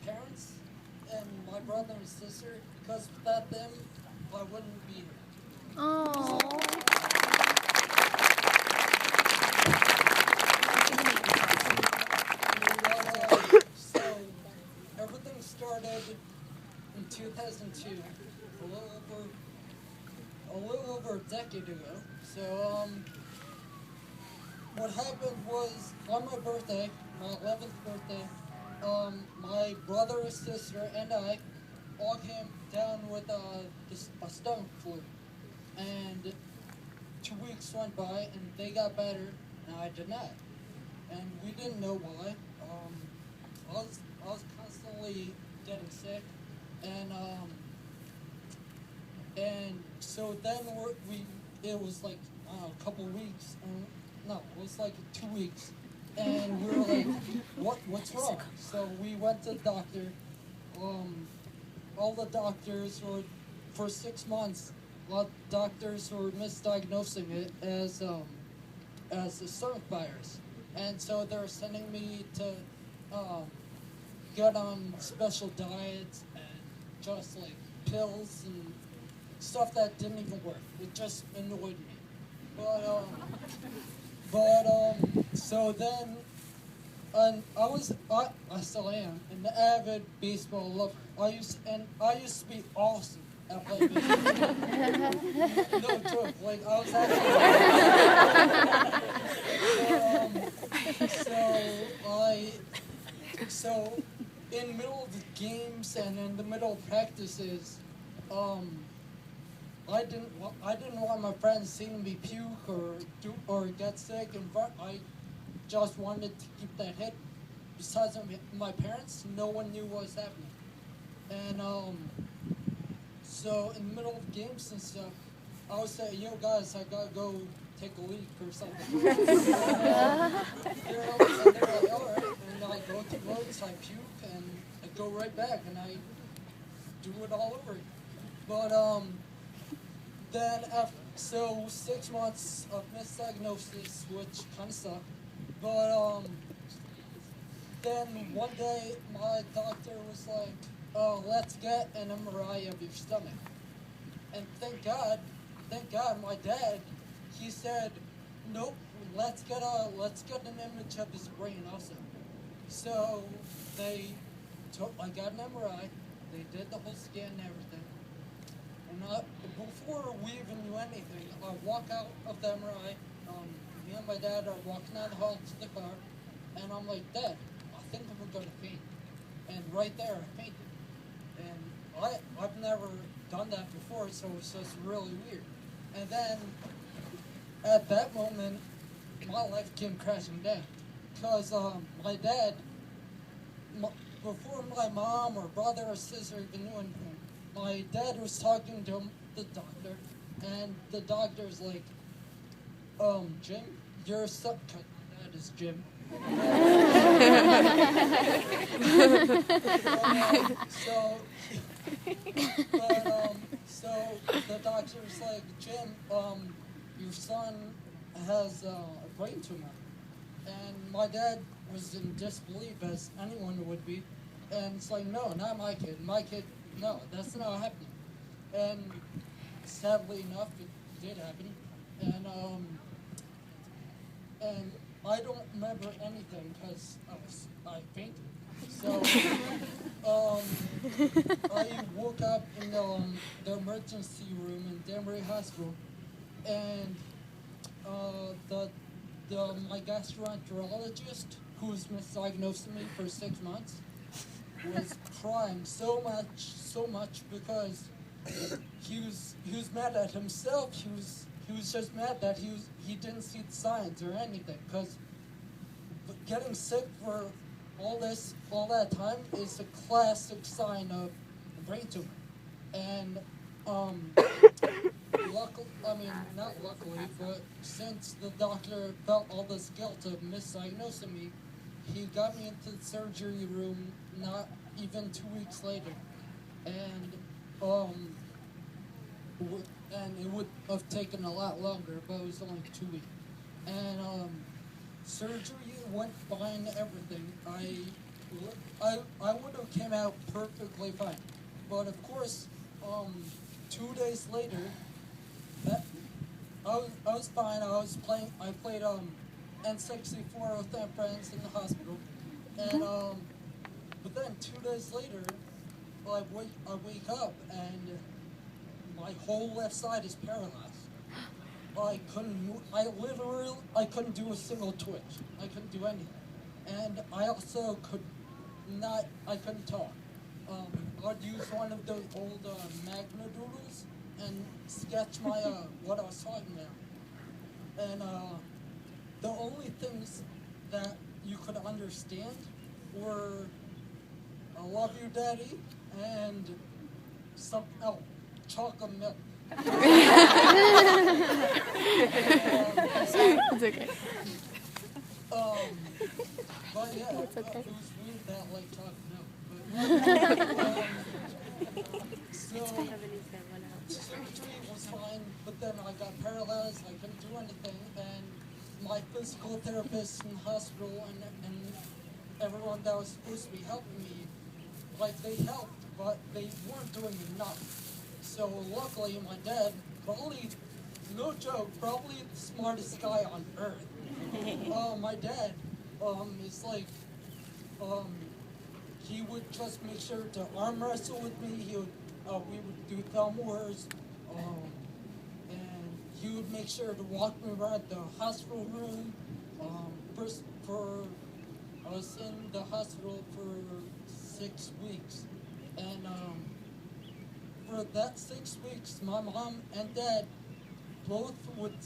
parents and my brother and sister, because without them, I wouldn't be here. Oh. So everything started in 2002, a little over a decade ago. So what happened was on my birthday, my 11th birthday, my brother and sister and I all came down with a stomach flu, and 2 weeks went by and they got better and I did not, and we didn't know why. I was constantly getting sick, and so then it was like a couple weeks, no, it was like 2 weeks, and we were like, what's wrong? So we went to the doctor. All the doctors were, for 6 months, a lot of doctors were misdiagnosing it as a stomach virus, and so they're sending me to get on special diets and just like pills and stuff that didn't even work. It just annoyed me. So then, and I still am an avid baseball lover. I used to be awesome at playing baseball. No joke, like I was actually. So in the middle of the games and in the middle of practices, I didn't want my friends seeing me puke or get sick, and I just wanted to keep that hidden. Besides my parents, no one knew what was happening. And so in the middle of games and stuff, I would say, "Yo guys, I gotta go take a leak or something." and they're like, "All right," and I go to roads, I puke, and I go right back, and I do it all over again. But then so 6 months of misdiagnosis, which kind of sucked. But then one day my doctor was like, "Oh, let's get an MRI of your stomach." And thank God, my dad, he said, "Nope, let's get an image of his brain also." So I got an MRI. They did the whole scan and everything. And before we even knew anything, I walk out of the MRI. Me and my dad are walking down the hall to the car, and I'm like, "Dad, I think I'm going to faint." And right there, I fainted. And I've never done that before, so it was just really weird. And then, at that moment, my life came crashing down. Because my dad, before my mom or brother or sister even knew anything, my dad was talking to the doctor, and the doctor's like, "Jim, your son," that is Jim. So the doctor's like, "Jim, your son has a brain tumor." And my dad was in disbelief, as anyone would be. And it's like, "No, not my kid. My kid, no, that's not happening." And sadly enough, it did happen. And I don't remember anything because I fainted. So I woke up in the emergency room in Danbury Hospital, and my gastroenterologist, who was misdiagnosing me for 6 months, was crying so much because he was mad at himself. He was just mad that he didn't see the signs or anything, because getting sick for all that time is a classic sign of a brain tumor. And not luckily, but since the doctor felt all this guilt of misdiagnosing me, he got me into the surgery room not even 2 weeks later. And it would have taken a lot longer, but it was only 2 weeks. And surgery went fine, everything. I would have came out perfectly fine. But of course, 2 days later, that, I was fine. I played N64 with my friends in the hospital, and but then 2 days later, I wake up and my whole left side is paralyzed. I couldn't move. I couldn't do a single twitch. I couldn't do anything, and I also I couldn't talk. I'd use one of those old Magna doodles and sketch my what I was talking about. And the only things that you could understand were "I love you, Daddy" and chocolate milk. It's okay. But yeah, It's okay. it was weird that like chocolate milk. But, so surgery was fine, but then I got paralyzed. I couldn't do anything, and my physical therapist in the hospital and everyone that was supposed to be helping me, like they helped, but they weren't doing enough. So luckily, my dad, probably, no joke, probably the smartest guy on earth. My dad is like, he would just make sure to arm wrestle with me. We would do thumb wars, and he would make sure to walk me around the hospital room. I was in the hospital for 6 weeks, and for that 6 weeks, my mom and dad both would,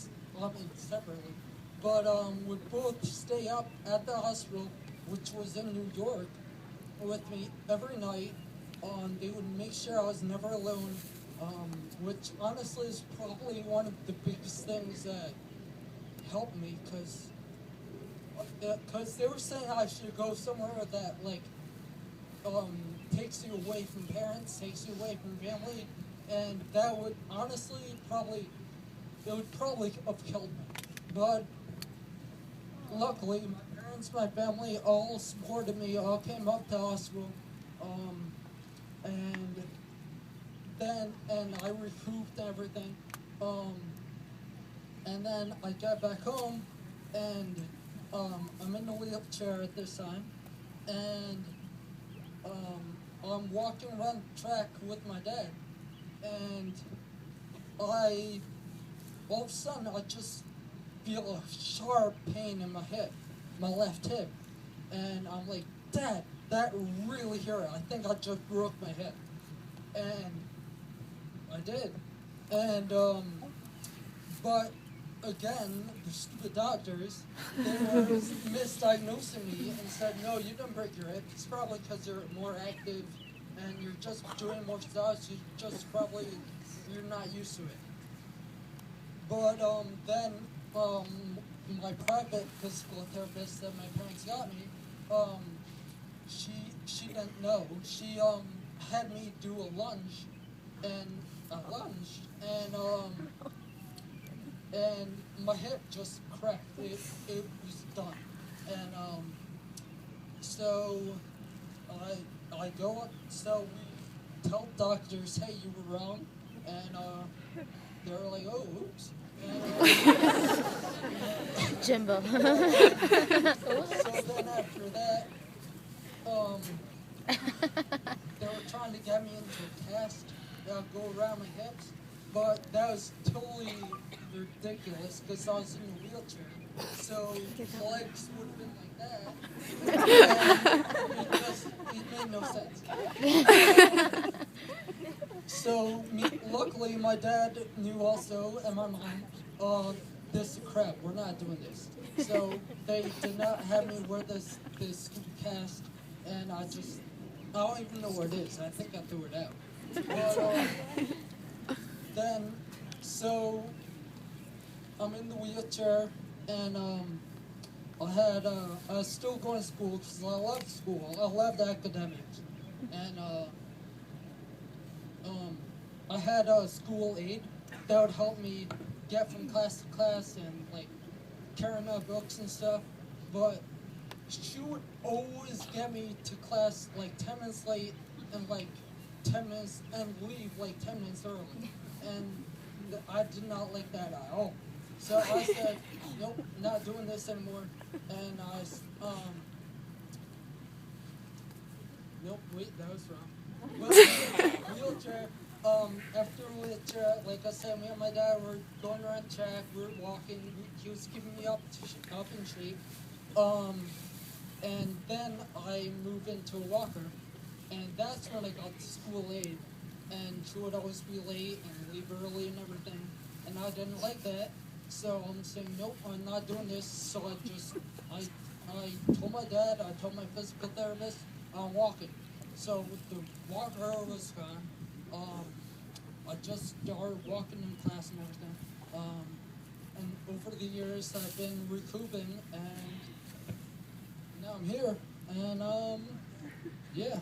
separately, but would both stay up at the hospital, which was in New York, with me every night. They would make sure I was never alone, which honestly is probably one of the biggest things that helped me, because they were saying I should go somewhere that takes you away from parents, takes you away from family, and that would honestly probably have killed me. But luckily, my parents, my family all supported me, all came up to the hospital, and I recouped everything, and then I got back home, and I'm in the wheelchair at this time, and I'm walking around the track with my dad, and all of a sudden I just feel a sharp pain in my hip, my left hip, and I'm like, Dad, that really hurt. I think I just broke my hip, and I did, and but again, the stupid doctors, they were misdiagnosing me and said, no, you didn't break your hip. It's probably because you're more active and you're just doing more stuff. You're not used to it. But then my private physical therapist that my parents got me, she didn't know. She had me do a lunge, and my hip just cracked. It was done. And so I go up, so we tell doctors, hey, you were wrong. And they're like, oh, oops. And, Jimbo. so then after that, they were trying to get me into a cast that would go around my hips. But that was totally ridiculous because I was in a wheelchair. So my legs would have been like that. It made no sense. So luckily my dad knew also, and my mom, this is crap, we're not doing this. So they did not have me wear this cast, and I don't even know where it is. I think I threw it out. But then, so I'm in the wheelchair, and I was still going to school because I loved school. I loved academics, and I had a school aide that would help me get from class to class and like carry my books and stuff. But she would always get me to class like 10 minutes late and like 10 minutes and leave like 10 minutes early. And I did not like that at all. So I said, nope, not doing this anymore. And nope, wait, that was wrong. But wheelchair, after wheelchair, like I said, me and my dad were going around track, we were walking, he was keeping me up in shape. And then I moved into a walker, and that's when I got to school aid. And she would always be late and leave early and everything, and I didn't like that. So I'm saying, nope, I'm not doing this. So I told my dad, I told my physical therapist, I'm walking. So with the walker was gone, I just started walking in class and everything. And over the years, I've been recouping, and now I'm here. And yeah.